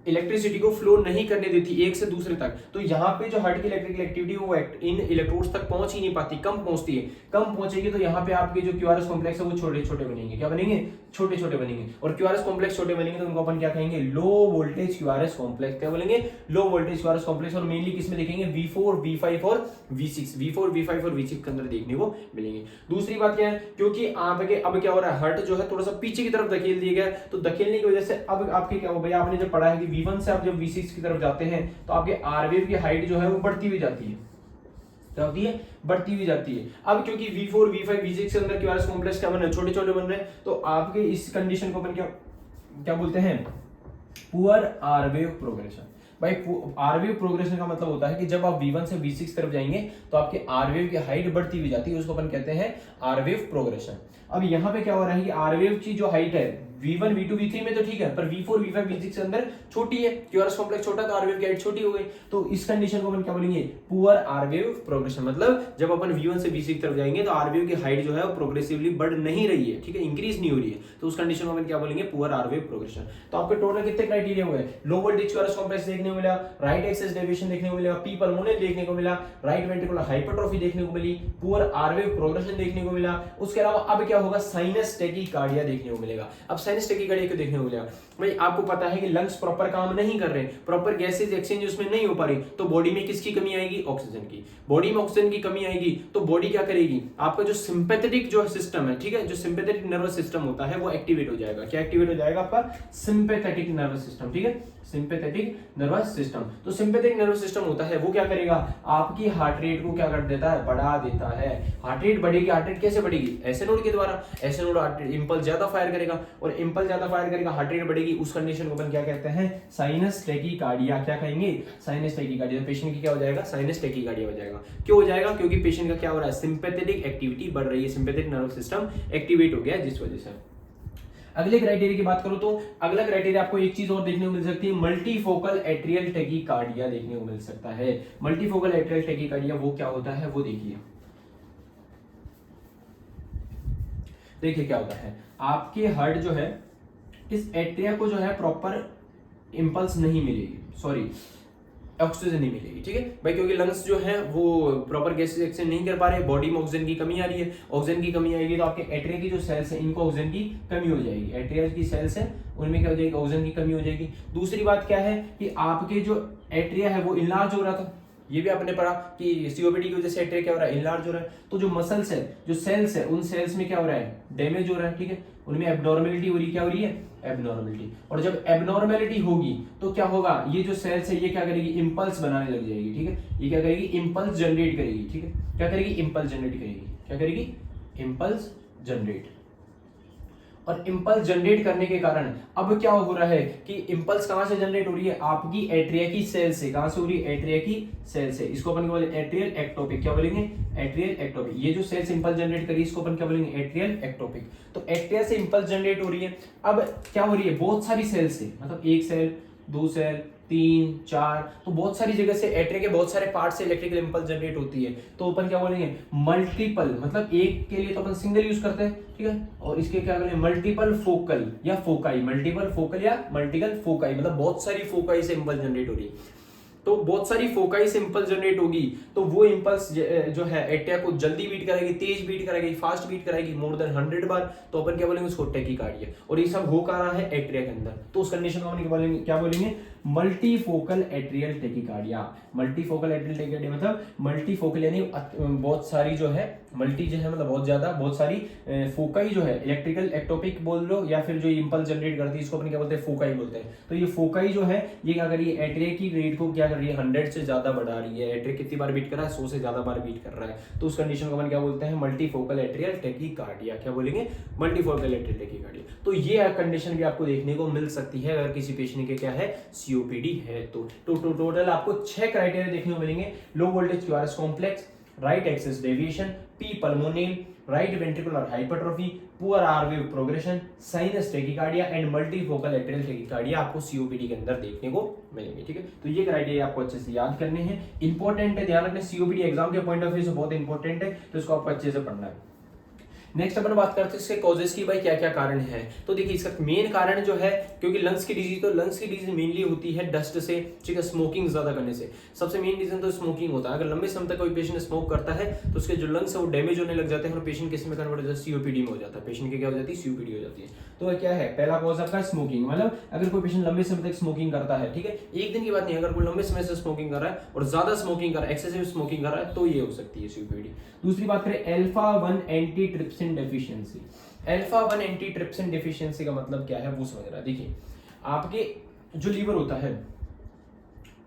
इलेक्ट्रिसिटी को फ्लो नहीं करने देती एक से दूसरे तक, तो यहाँ पे जो हार्ट की इलेक्ट्रिकल एक्टिविटी वो इन इलेक्ट्रोड्स तक पहुंच ही नहीं पाती, कम पहुंचती है। कम पहुंचेगी तो यहाँ पे आपके जो क्यूआरएस कॉम्प्लेक्स है वो छोटे छोटे बनेंगे। क्या बनेंगे? छोटे छोटे बनेंगे। और क्यूआरएस कॉम्प्लेक्स छोटे बनेंगे तो उनको अपन क्या कहेंगे? लो वोल्टेज क्यूआरएस कॉम्प्लेक्स। क्या बोलेंगे? लो वोल्टेज क्यूआरएस कॉम्प्लेक्स। और मेनली किसमें देखेंगे? V4, V5 और V6, V4, V5 और V6 के अंदर देखने को मिलेंगे। दूसरी बात क्या है, क्योंकि आपके अब क्या हो रहा है, हार्ट जो है थोड़ा सा पीछे की तरफ धकेल दिया गया, तो धकेलने की वजह से अब आपके क्या हो गया, आपने जब पढ़ा है कि V1 से आप जब V6 की तरफ जाते हैं तो आपके आर वेव की हाइट जो है वो बढ़ती हुई जाती है। क्या होती है? बढ़ती हुई जाती है। अब क्योंकि V4, V5, V6 के अंदर क्यूआरएस कॉम्प्लेक्स क्या बन रहे हैं? छोटे छोटे बन रहे हैं, तो आपके इस कंडीशन को अपन क्या क्या बोलते हैं? Poor R wave progression. भाई आर वेव प्रोग्रेशन का मतलब होता है कि जब आप V1 से V6 तरफ जाएंगे तो आपके आर वेव की हाइट बढ़ती हुई जाती है, उसको अपन कहते हैं आर वेव प्रोग्रेशन। अब यहाँ पे क्या हो रहा है कि आर वेव की जो हाइट है V1, V2, V3 में तो ठीक है, पर V4, V5, V6 के अंदर छोटी है, क्यूआरएस कॉम्प्लेक्स छोटा, तो आर वेव की हाइट छोटी हो गई। तो इस कंडीशन को अपन क्या बोलेंगे? Poor R wave progression. मतलब जब अपन V1 से V6 तरफ जाएंगे तो आर वेव की हाइट जो है वो प्रोग्रेसिवली बढ़ नहीं रही है, ठीक है, इंक्रीज नहीं हो रही है, तो उस कंडीशन को अपन क्या बोलेंगे? Poor R wave progression. तो आपके टोटल कितने क्राइटेरिया हुए? लो वोल्टेज क्यूआरएस कॉम्प्लेक्स देखने को मिला, राइट एक्सिस डेविएशन देखने को मिला, पी पल्मोनरी देखने को मिला, राइट वेंट्रिकुलर हाइपरट्रॉफी देखने को मिली, पुअर आर वेव प्रोग्रेशन देखने को मिला। उसके अलावा अब क्या होगा? साइनस टैकीकार्डिया देखने को मिलेगा। अब साइनस टैकीकार्डिया को देखने को मिलेगा, भाई आपको पता है कि लंग्स प्रॉपर काम नहीं कर रहे, प्रॉपर गैसेज एक्सचेंज उसमें नहीं हो पा रही, तो बॉडी में किसकी कमी आएगी? ऑक्सीजन की। बॉडी में ऑक्सीजन की कमी आएगी तो बॉडी क्या करेगी? आपका जो सिंपैथेटिक जो सिस्टम है, ठीक है, जो सिंपैथेटिक नर्वस सिस्टम होता है वो एक्टिवेट हो जाएगा। क्या एक्टिवेट हो जाएगा? आपका सिंपैथेटिक नर्वस सिस्टम, ठीक है, सिंपैथेटिक नर्वस सिस्टम। तो सिंपैथेटिक नर्वस सिस्टम होता है वो क्या करेगा? आपकी हार्ट रेट को क्या कर देता है? बढ़ा देता है। हार्ट रेट बढ़ेगी, हार्ट रेट कैसे बढ़ेगी? ऐसे नोड के द्वारा। ऐसे नोड इंपल्स ज्यादा फायर करेगा, और इंपल्स ज्यादा फायर करेगा, हार्ट रेट बढ़ेगी, उस कंडीशन को अपन क्या कहते हैं? Sinus tachycardia. क्या कहेंगे? Sinus tachycardia. पेशेंट की क्या हो जाएगा? साइनस टैकीकार्डिया हो जाएगा। क्यों हो जाएगा? क्योंकि पेशेंट का क्या हो रहा है? सिंपैथेटिक एक्टिविटी बढ़ रही है, सिंपैथेटिक नर्वस सिस्टम एक्टिवेट हो गया है, जिस वजह से। अगले क्राइटेरिया की बात करूं तो अगला क्राइटेरिया आपको एक चीज और देखने को मिल सकती है, मल्टीफोकल एट्रियल टैकीकार्डिया देखने को मिल सकता है। मल्टीफोकल एट्रियल टैकीकार्डिया वो क्या होता है वो देखिए। देखिए क्या होता है, आपके हार्ट जो है, इस एट्रिया को जो है प्रॉपर इंपल्स नहीं मिलेगी, सॉरी ऑक्सीजन नहीं मिलेगी, ठीक है भाई, क्योंकि लंग्स जो है वो प्रॉपर गैसेस एक्सचेंज नहीं कर पा रहे, बॉडी में ऑक्सीजन की कमी आ रही है। ऑक्सीजन की कमी आएगी तो आपके एट्रिया की जो सेल्स है इनको ऑक्सीजन की कमी हो जाएगी। एट्रिया की सेल्स है उनमें क्या हो जाएगी? ऑक्सीजन की कमी हो जाएगी। दूसरी बात क्या है कि आपके जो एट्रिया है वो इनलार्ज हो रहा था, ये भी आपने पढ़ा कि सीओपीडी की वजह से एट्रिया क्या हो रहा है? इनलार्ज हो रहा है। तो जो मसल्स है, जो सेल्स है, उन सेल्स में क्या हो रहा है? डैमेज हो रहा है, ठीक है, उनमें एब्नॉर्मेलिटी हो रही है। क्या हो रही है? एब्नॉर्मेलिटी। और जब एब्नॉर्मेलिटी होगी तो क्या होगा? ये जो सेल्स है ये क्या करेगी? इंपल्स बनाने लग जाएगी, ठीक है, ये क्या करेगी? इंपल्स जनरेट करेगी, ठीक है, क्या करेगी? इंपल्स जनरेट करेगी। क्या करेगी? Impulse generate. और इंपल्स जनरेट करने के कारण अब क्या हो रहा है कि इंपल्स कहां से जनरेट हो रही है? आपकी एट्रिया की सेल से। कहां से हो रही है? एट्रिया की सेल से। इसको अपन क्या बोलेंगे? Atrial ectopic. क्या बोलेंगे? Atrial ectopic. ये जो सेल्स इंपल्स जनरेट करी इसको अपन क्या बोलेंगे? Atrial ectopic. तो एट्रिया से इंपल्स जनरेट हो रही है। अब क्या हो रही है? बहुत सारी सेल से, मतलब एक सेल, दो सेल, 3, 4, तो बहुत सारी जगह से एट्रिया के बहुत सारे पार्ट से इलेक्ट्रिकल इंपल्स जनरेट होती है। तो अपन क्या बोलेंगे? मल्टीपल, मतलब एक के लिए तो अपन सिंगल यूज करते हैं, ठीक है, और इसके क्या बोलेंगे? मल्टीपल फोकल या फोकाई। मल्टीपल फोकल या मल्टीपल फोकाई, मतलब बहुत सारी फोकाई से इंपल्स जनरेट हो रही है। तो बहुत सारी फोकाई से इंपल्स जनरेट होगी तो वो इंपल्स जो है एट्रिया को जल्दी बीट कराएगी, तेज बीट कराएगी, फास्ट बीट कराएगी, मोर देन 100 बार, तो अपन क्या बोलेंगे? उसको टैकीकार्डिया। और ये सब हो कहाँ रहा है? एट्रिया के अंदर। तो उस कंडीशन को अपन क्या बोलेंगे? Multifocal atrial tachycardia. Multifocal atrial tachycardia मतलब मल्टीफोकल यानी बहुत सारी जो है, मल्टी जो है मतलब बहुत ज्यादा, बहुत सारी फोकाई जो है, इलेक्ट्रिकल एक्टोपिक बोल लो या फिर जो इंपल्स जनरेट करती है इसको अपन क्या बोलते हैं? फोकाई बोलते हैं। तो ये फोकाई जो है ये क्या कर रही है? एट्रिया की रेट को क्या कर रही है? 100 से ज्यादा बढ़ा रही है। एट्रिया कितनी बार बीट कर रहा है? 100 से ज्यादा बार बीट कर रहा है। तो उस कंडीशन को अपन क्या बोलते हैं? Multifocal atrial tachycardia. क्या बोलेंगे? Multifocal atrial tachycardia. तो ये कंडीशन भी आपको देखने को मिल सकती है अगर किसी पेशेंट के क्या है? सीओपीडी है तो। टोटल आपको 6 क्राइटेरिया देखने को मिलेंगे। Low voltage QRS complex, right axis deviation, P pulmonale, right ventricular hypertrophy, poor R wave progression, sinus tachycardia and multifocal atrial tachycardia आपको सीओपीडी के अंदर देखने को मिलेंगे, ठीक है। तो ये क्राइटेरिया आपको अच्छे से याद करने हैं, इंपॉर्टेंट है, ध्यान रखना, सीओपीडी एग्जाम के पॉइंट ऑफ व्यू से बहुत इंपॉर्टेंट है, तो इसको आपको अच्छे से पढ़ना है। नेक्स्ट अपन बात करते हैं इसके कॉजेस की, भाई क्या क्या कारण है। तो देखिए इसका मेन कारण जो है, क्योंकि लंग्स की डिजीज, तो लंग्स की डिजीज मेनली होती है डस्ट से, ठीक है, स्मोकिंग ज्यादा करने से। सबसे मेन रीजन तो स्मोकिंग होता है। अगर लंबे समय तक कोई पेशेंट स्मोक करता है तो उसके जो लंग्स है वो डैमेज होने लग जाते हैं और पेशेंट किस में कन्वर्ट हो जाता है, सीओपीडी में हो जाता है। पेशेंट की क्या हो जाती है, सीओपीडी हो जाती है। तो क्या है पहला कॉज आपका स्मोकिंग, मतलब अगर कोई पेशेंट लंबे समय तक स्मोकिंग करता है, ठीक है, एक दिन की बात नहीं, अगर कोई लंबे समय से स्मोकिंग कर रहा है और ज्यादा स्मोकिंग कर रहा है, एक्सेसिव स्मोकिंग कर रहा है, तो ये हो सकती है सीओपीडी। दूसरी बात करें alpha 1 antitrypsin deficiency. Alpha 1 antitrypsin deficiency का मतलब क्या है वो समझ रहा है। देखिए आपके जो लीवर होता है,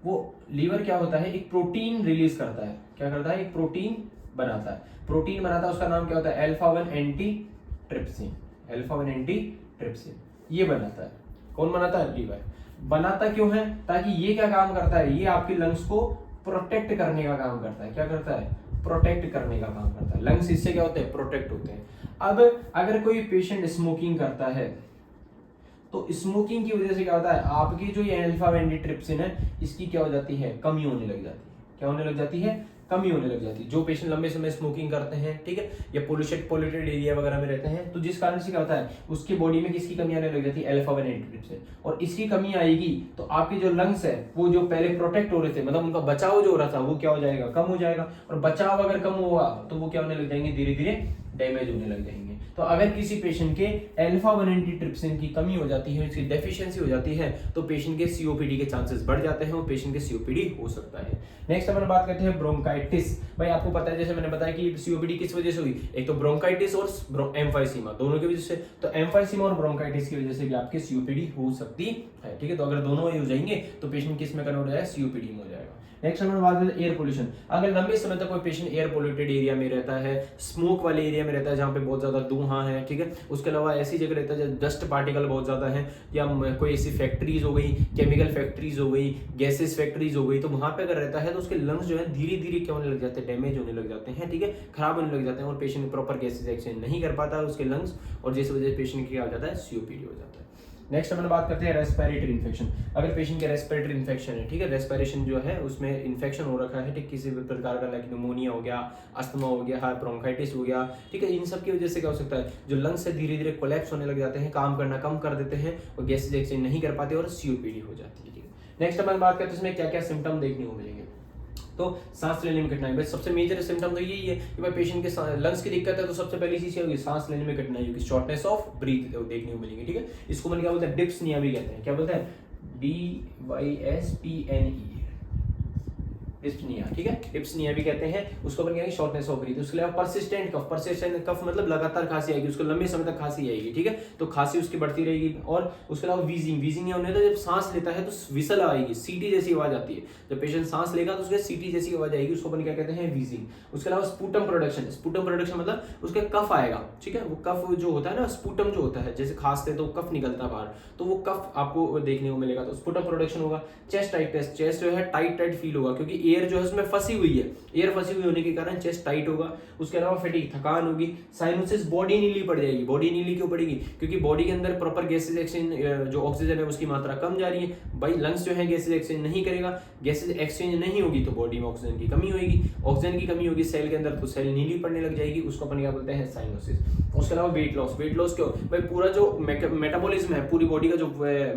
वो लीवर क्या होता है, एक प्रोटीन रिलीज करता है। क्या करता है, एक प्रोटीन बनाता है। प्रोटीन बनाता है, उसका नाम क्या होता है, अल्फा 1 एंटीट्रिप्सिन। अल्फा 1 एंटीट्रिप्सिन ये बनाता है। कौन बनाता है, लीवर बनाता क्यों है, ताकि ये क्या काम करता है, ये आपके लंग्स को प्रोटेक्ट करने का काम करता है। क्या करता है, प्रोटेक्ट करने का काम करता है। लंग्स इससे क्या होते हैं, प्रोटेक्ट होते हैं। अब अगर कोई पेशेंट स्मोकिंग करता है तो स्मोकिंग की वजह से क्या होता है, आपकी जो ये अल्फा एंटीट्रिप्सिन है इसकी क्या हो जाती है, कमी होने लग जाती है। क्या होने लग जाती है, कमी होने लग जाती है। जो पेशेंट लंबे समय स्मोकिंग करते हैं, ठीक है, या पोल्यूटेड एरिया वगैरह में रहते हैं, तो जिस कारण से क्या होता है, उसकी बॉडी में किसकी कमी आने लग जाती है, अल्फा 1 एंटीट्रिप्सिन। और इसकी कमी आएगी तो आपके जो लंग्स है वो जो पहले प्रोटेक्ट हो रहे थे, मतलब उनका बचाव जो हो रहा था वो क्या हो जाएगा, कम हो जाएगा। और बचाव अगर कम हुआ तो वो क्या होने लग जाएंगे, धीरे धीरे डैमेज होने लग जाएंगे। तो अगर किसी पेशेंट के अल्फा 1 एंटीट्रिप्सिन की कमी हो जाती है, इसकी डेफिशिएंसी हो जाती है, तो पेशेंट के सीओपीडी के चांसेस बढ़ जाते हैं और पेशेंट के सीओपीडी हो सकता है। नेक्स्ट अपन बात करते हैं ब्रोंकाइटिस। भाई आपको पता है, जैसे मैंने बताया कि सीओपीडी किस वजह से हुई, एक तो ब्रोंकाइटिस और एम्फाइसीमा, दोनों की वजह से। तो एम्फाइसीमा और ब्रोंकाइटिस की वजह से भी आपके सीओपीडी हो सकती है, ठीक है। तो अगर दोनों ही हो जाएंगे तो पेशेंट किस में कन्वर्ट हो जाएगा, सीओपीडी में हो जाएगा। नेक्स्ट हमारे बात करते हैं एयर पोल्यूशन। अगर लंबे समय तक कोई पेशेंट एयर पोल्यूटेड एरिया में रहता है, स्मोक वाले एरिया में रहता है जहाँ पे बहुत ज्यादा धुआं है, ठीक है, उसके अलावा ऐसी जगह रहता है जहाँ डस्ट पार्टिकल बहुत ज्यादा है, या कोई ऐसी फैक्ट्रीज हो गई, केमिकल फैक्ट्रीज हो गई, गैसेस फैक्ट्रीज हो गई, तो वहां पे अगर रहता है तो उसके लंग्स जो है धीरे धीरे क्या होने लग जाते हैं, डैमेज होने लग जाते हैं, ठीक है, खराब होने लग जाते हैं और पेशेंट प्रॉपर गैसेस एक्सचेंज नहीं कर पाता है उसके लंग्स, और जिस वजह से पेशेंट क्या हो जाता है, सीओपीडी हो जाता है। नेक्स्ट अपन बात करते हैं रेस्पिरेटरी इन्फेक्शन। अगर पेशेंट के रेस्पिरेटरी इन्फेक्शन है, ठीक है, रेस्पिरेशन जो है उसमें इन्फेक्शन हो रखा है, ठीक, किसी भी प्रकार का, लाइक निमोनिया हो गया, अस्थमा हो गया, ब्रोंकाइटिस हो गया, ठीक है, इन सब की वजह से क्या हो सकता है, जो लंग्स है धीरे धीरे कोलैप्स होने लग जाते हैं, काम करना कम कर देते हैं और गैसेज एक्सचेंज नहीं कर पाते और सीओपीडी हो जाती है, ठीक है। नेक्स्ट अपन बात करते हैं इसमें क्या क्या सिम्टम देखने को मिलेंगे। तो सांस लेने में कठिनाई, भाई सबसे मेजर सिम्टम तो यही है कि भाई पेशेंट के लंग्स की दिक्कत है, तो सबसे पहली चीज होगी सांस लेने में कठिनाई होगी, शॉर्टनेस ऑफ ब्रीथ देखने को मिलेगी, ठीक है। इसको मन क्या बोलते हैं, डिस्पनिया भी कहते हैं। क्या बोलते हैं, DYSPNE, डिस्पनिया, ठीक है, डिस्पनिया भी कहते हैं उसको। अपन कहेंगे शॉर्टनेस ऑफ ब्रीथ। उसके अलावा परसिस्टेंट कफ, परसिस्टेंट कफ मतलब लगातार खांसी आएगी, उसको लंबे समय तक खांसी आएगी, ठीक है, तो खांसी उसकी बढ़ती रहेगी। और उसके अलावा वीजिंग, वीजिंग होने तो जब सांस लेता है तो विसल आएगी, सीटी जैसी आवाज आती है। जब पेशेंट सांस लेगा तो उसके सीटी जैसी आवाज आएगी, उसको अपन क्या कहते हैं, वीजिंग। उसके अलावा स्पूटम प्रोडक्शन, स्पूटम प्रोडक्शन मतलब उसके कफ आएगा, ठीक है, वो कफ जो होता है ना, स्पूटम जो होता है, जैसे खांसते तो कफ निकलता है बाहर, तो वो कफ आपको देखने को मिलेगा, तो स्पूटम प्रोडक्शन होगा। चेस्ट टाइटनेस, चेस्ट जो है टाइट टाइट फील होगा, क्योंकि एयर जो है उसमें फंसी हुई है, एयर फंसी हुई होने के कारण चेस्ट टाइट होगा। उसके अलावा फैटिग, थकान होगी। साइनोसिस, बॉडी नीली पड़ जाएगी। बॉडी नीली क्यों पड़ेगी, क्योंकि बॉडी के अंदर प्रॉपर गैसेज एक्सचेंज, जो ऑक्सीजन है उसकी मात्रा कम जा रही है। भाई लंग्स जो है गैसेज एक्सचेंज नहीं करेगा, गैसेज एक्सचेंज नहीं होगी तो बॉडी में ऑक्सीजन की कमी होगी, ऑक्सीजन की कमी होगी सेल के अंदर तो सेल नीली पड़ने लग जाएगी, उसको अपन क्या बोलते हैं, साइनोसिस। उसके अलावा वेट लॉस, वेट लॉस क्यों, भाई पूरा जो मेटाबॉलिज्म है, पूरी बॉडी का जो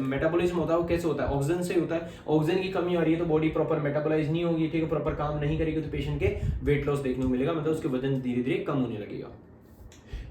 मेटाबॉलिज्म होता है वो कैसे होता है, ऑक्सीजन से होता है। ऑक्सीजन की कमी आ रही है तो बॉडी प्रॉपर मेटाबॉलाइज नहीं होगी, ठीक है, प्रॉपर काम नहीं करेगी, तो पेशेंट के वेट लॉस देखने को मिलेगा, मतलब उसके वजन धीरे धीरे कम होने लगेगा।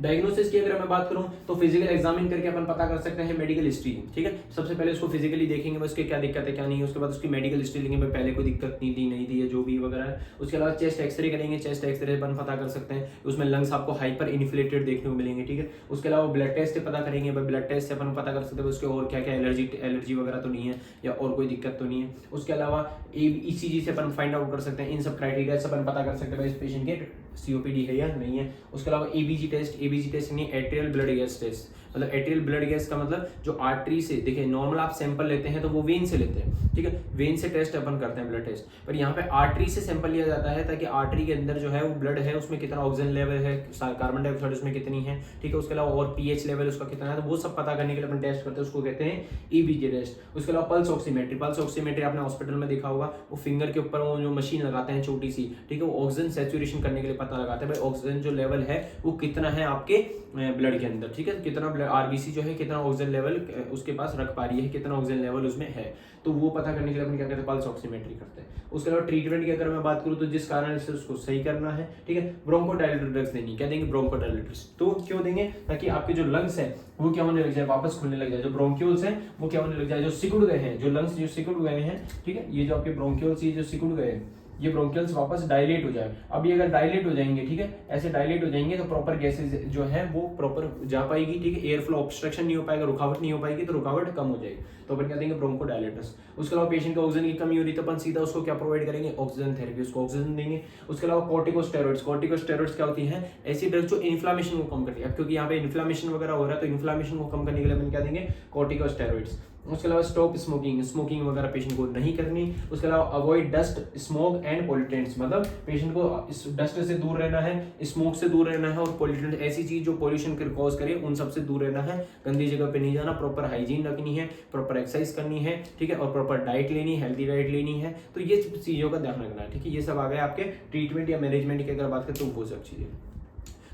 डायग्नोसिस की अगर मैं बात करूं तो फिजिकल एग्जामिन करके अपन पता कर सकते हैं मेडिकल हिस्ट्री, ठीक है। सबसे पहले उसको फिजिकली देखेंगे उसके क्या दिक्कत है क्या नहीं है, उसके बाद उसकी मेडिकल हिस्ट्री लेंगे, पहले कोई दिक्कत नहीं थी या जो भी वगैरह है। उसके अलावा चेस्ट एक्सरे करेंगे, चेस्ट एक्सरे अपन पता कर सकते हैं उसमें लंग्स आपको हाइपर इन्फ्लेटेड देखने को मिलेंगे, ठीक है। उसके अलावा ब्लड टेस्ट पता करेंगे, ब्लड टेस्ट से अपन पता कर सकते हैं उसके और क्या क्या एलर्जी वगैरह तो नहीं है या और कोई दिक्कत तो नहीं है। उसके अलावा ECG से अपन फाइंड आउट कर सकते हैं, इन सब क्राइटेरिया से अपन पता कर सकते हैं इस पेशेंट के सीओपीडी है या नहीं है। उसके अलावा ABG टेस्ट नहीं, एट्रियल ब्लड गैस टेस्ट, मतलब एट्रियल ब्लड गैस का मतलब जो आर्टरी से, देखिए नॉर्मल आप सैंपल लेते हैं तो वो वेन से लेते हैं, ठीक है, वेन से टेस्ट अपन करते हैं ब्लड टेस्ट, पर यहाँ पे आर्टरी से सैंपल लिया जाता है ताकि आर्टरी के अंदर जो है वो ब्लड है उसमें कितना ऑक्सीजन लेवल है, कार्बन डाइऑक्साइड उसमें कितनी है, ठीक है, उसके अलावा और पीएच लेवल उसका कितना है, तो वो सब पता करने के लिए अपन टेस्ट करते हैं, उसको कहते हैं ईबीजी टेस्ट। उसके अलावा पल्स ऑक्सीमेट्री आपने हॉस्पिटल में देखा होगा, वो फिंगर के ऊपर वो जो मशीन लगाते हैं छोटी सी, ठीक है, वो ऑक्सीजन सैचुरेशन करने के लिए पता लगाते हैं भाई ऑक्सीजन जो लेवल है वो कितना है आपके ब्लड के अंदर, ठीक है, कितना ब्लड आरबीसी जो है कितना ऑक्सीजन लेवल उसके पास रख पा रही है, कितना ऑक्सीजन लेवल उसमें है, तो वो पता करने के लिए अपन क्या कहते हैं, पल्स ऑक्सीमेट्री करते हैं। उसके अलावा ट्रीटमेंट की अगर मैं बात करूँ तो जिस कारण से उसको सही करना है, ठीक है, ब्रोंकोडायलेटर ड्रग्स देनी, क्या देंगे, ब्रोंकोडायलेटर्स। तो क्यों देंगे, ताकि आपके जो लंग्स है वो क्या होने लग जाए, वापस खुलने लग जाए, जो ब्रोंक्यूल्स हैं वो क्या होने लग जाए, जो सिकुड़ गए हैं, जो लंग्स जो सिकुड़ गए हैं, ठीक है, ये जो आपके ब्रोंक्यूल्स ये जो सिकुड़ गए हैं, ये ब्रोंकियल्स वापस डायलेट हो जाए। अब ये अगर डायलेट हो जाएंगे, ठीक है, ऐसे डायलेट हो जाएंगे तो प्रॉपर गैसेज जो है वो प्रॉपर जा पाएगी, ठीक है, एयर फ्लो ऑब्स्ट्रक्शन नहीं हो पाएगा, रुकावट नहीं हो पाएगी, तो रुकावट कम हो जाएगी, तो अपन क्या देंगे, ब्रोंकोडायलेटर्स। उसके अलावा पेशेंट को ऑक्सीजन की कमी हो रही है तो अपन सीधा उसको क्या प्रोवाइड करेंगे, ऑक्सीजन थेरेपी, उसको ऑक्सीजन देंगे। उसके अलावा कॉर्टिकोस्टेरॉइड्स क्या होती हैं, ऐसी ड्रग्स जो इन्फ्लामेशन को कम करती है, अब क्योंकि यहाँ पे इन्फ्लामेशन वगैरह हो रहा है तो इन्फ्लामेशन को कम करने के लिए अपन क्या देंगे, कॉर्टिकोस्टेरॉइड्स। उसके अलावा स्टॉप स्मोकिंग वगैरह पेशेंट को नहीं करनी। उसके अलावा avoid dust smoke and pollutants, मतलब पेशेंट को इस डस्ट से दूर रहना है, स्मोक से दूर रहना है, और पॉल्यूटेंट ऐसी चीज जो पॉल्यूशन कॉज करे उन सब से दूर रहना है, गंदी जगह पे नहीं जाना, प्रॉपर हाइजीन रखनी है, प्रॉपर एक्सरसाइज करनी है, ठीक है, और प्रॉपर डाइट लेनी है, हेल्दी डाइट लेनी है, तो ये चीजों का ध्यान रखना है, ठीक है। ये सब आ गए आपके ट्रीटमेंट या मैनेजमेंट की अगर बात करें तो वो सब चीजें।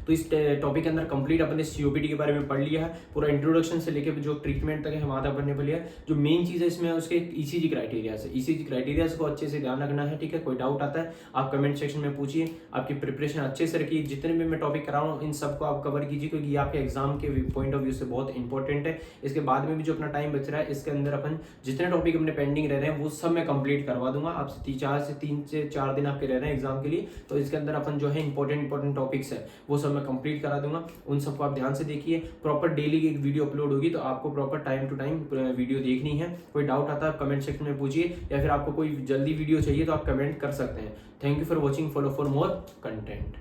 तो इस टॉपिक के अंदर कंप्लीट अपन ने सीओपीडी के बारे में पढ़ लिया है, पूरा इंट्रोडक्शन से लेकर जो ट्रीटमेंट तक है वहां तक अपन ने पढ़ लिया। जो मेन चीज है इसमें उसके ईसीजी क्राइटेरिया है, ईसीजी क्राइटेरिया को अच्छे से ध्यान रखना है, ठीक है। कोई डाउट आता है आप कमेंट सेक्शन में पूछिए, आपकी प्रिपरेशन अच्छे से रखिए, जितने भी मैं टॉपिक करा रहा हूँ इन सबको आप कवर कीजिए, क्योंकि ये आपके एग्जाम के पॉइंट ऑफ व्यू से बहुत इंपॉर्टेंट है। इसके बाद में भी जो अपना टाइम बच रहा है इसके अंदर अपन जितने टॉपिक अपने पेंडिंग रह रहे हैं वो सब मैं कंप्लीट करवा दूंगा। आपसे 3 से 4 दिन आपके रह रहे हैं एग्जाम के लिए, तो इसके अंदर अपन जो है इंपॉर्टेंट टॉपिक्स है वो सब मैं कंप्लीट करा दूंगा। उन सबको आप ध्यान से देखिए, प्रॉपर डेली की एक वीडियो अपलोड होगी तो आपको proper time to time video देखनी है। कोई डाउट आता है कमेंट सेक्शन में पूछिए, या फिर आपको कोई जल्दी वीडियो चाहिए तो आप कमेंट कर सकते हैं। Thank you for watching, follow for more content.